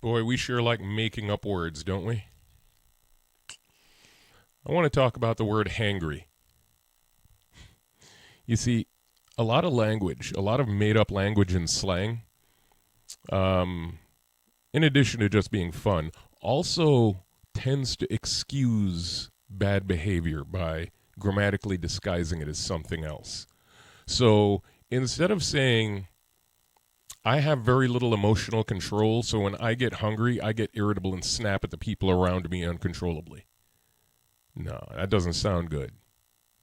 Boy, we sure like making up words, don't we? I want to talk about the word hangry. You see, a lot of language, a lot of made up language and slang, um, in addition to just being fun, also tends to excuse bad behavior by grammatically disguising it as something else. So instead of saying, I have very little emotional control, so when I get hungry, I get irritable and snap at the people around me uncontrollably. No, that doesn't sound good.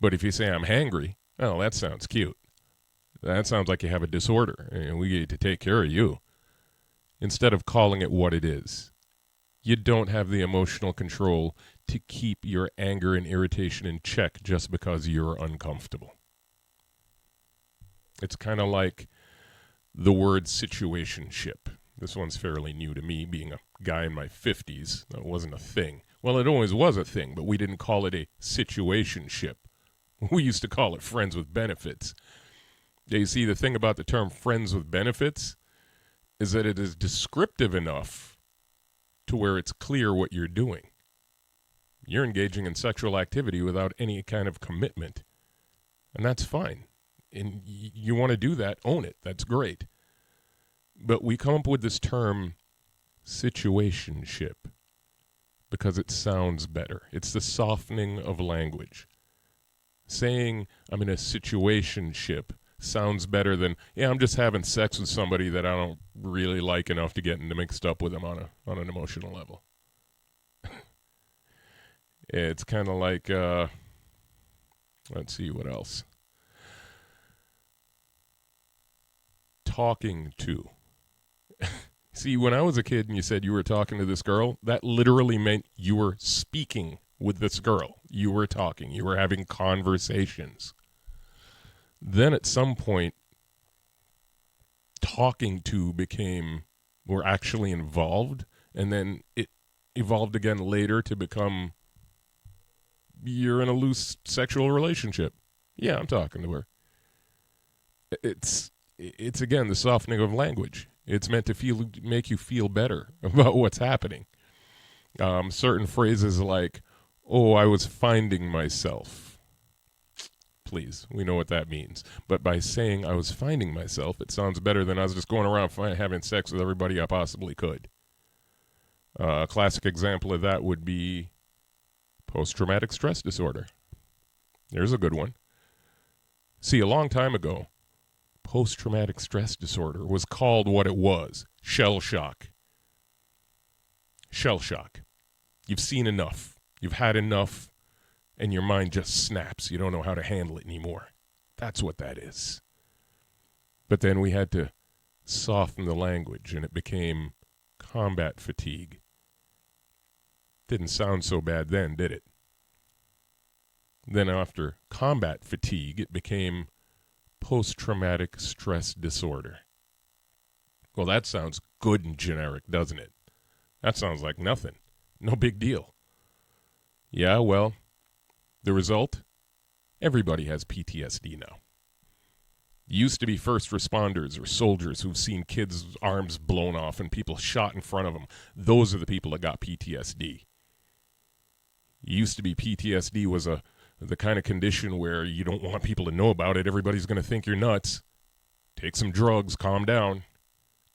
But if you say I'm hangry, well, that sounds cute. That sounds like you have a disorder, and we get to take care of you. Instead of calling it what it is, you don't have the emotional control to keep your anger and irritation in check just because you're uncomfortable. It's kind of like the word situationship. This one's fairly new to me, being a guy in my 50s. That wasn't a thing. Well, it always was a thing, but we didn't call it a situationship. We used to call it friends with benefits. You see, the thing about the term friends with benefits is that it is descriptive enough to where it's clear what you're doing. You're engaging in sexual activity without any kind of commitment, and that's fine. And you want to do that, own it. That's great. But we come up with this term situationship because it sounds better. It's the softening of language. Saying I'm in a situationship sounds better than, yeah, I'm just having sex with somebody that I don't really like enough to get into mixed up with them on an emotional level. It's kind of like, let's see what else. Talking to. See, when I was a kid and you said you were talking to this girl, that literally meant you were speaking with this girl. You were talking. You were having conversations. Then at some point, talking to became, we're actually involved. And then it evolved again later to become, you're in a loose sexual relationship. Yeah, I'm talking to her. It's again the softening of language. It's meant to make you feel better about what's happening. Certain phrases like, oh, I was finding myself. Please, we know what that means. But by saying I was finding myself, it sounds better than I was just going around having sex with everybody I possibly could. A classic example of that would be post-traumatic stress disorder. There's a good one. See, a long time ago, post-traumatic stress disorder was called what it was, shell shock. Shell shock. You've seen enough. You've had enough, and your mind just snaps. You don't know how to handle it anymore. That's what that is. But then we had to soften the language, and it became combat fatigue. Didn't sound so bad then, did it? Then after combat fatigue, it became post-traumatic stress disorder. Well, that sounds good and generic, doesn't it? That sounds like nothing. No big deal. Yeah, well, the result? Everybody has PTSD now. Used to be first responders or soldiers who've seen kids' arms blown off and people shot in front of them. Those are the people that got PTSD. Used to be PTSD was the kind of condition where you don't want people to know about it. Everybody's going to think you're nuts. Take some drugs, calm down.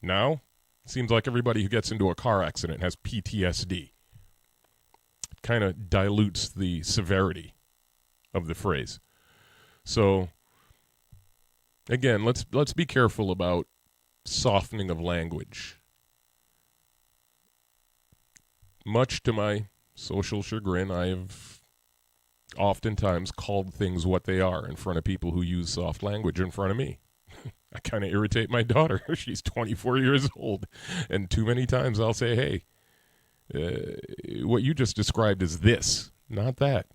Now, it seems like everybody who gets into a car accident has PTSD. It kind of dilutes the severity of the phrase. So, again, let's be careful about softening of language. Much to my social chagrin, I have oftentimes called things what they are in front of people who use soft language in front of me. I kind of irritate my daughter. She's 24 years old. And too many times I'll say, hey, what you just described is this, not that.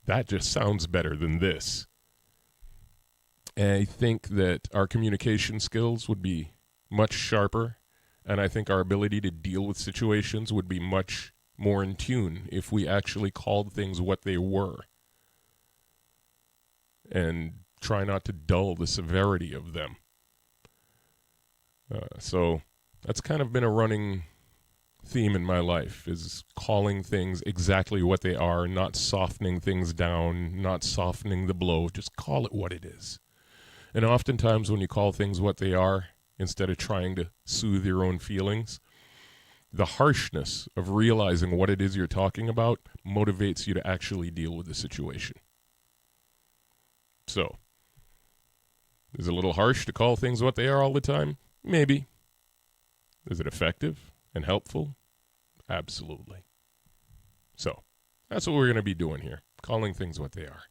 That just sounds better than this. And I think that our communication skills would be much sharper, and I think our ability to deal with situations would be much more in tune if we actually called things what they were and try not to dull the severity of them. So that's kind of been a running theme in my life, is calling things exactly what they are, not softening things down, not softening the blow. Just call it what it is. And oftentimes when you call things what they are, instead of trying to soothe your own feelings, the harshness of realizing what it is you're talking about motivates you to actually deal with the situation. So, is it a little harsh to call things what they are all the time? Maybe. Is it effective and helpful? Absolutely. So, that's what we're going to be doing here, calling things what they are.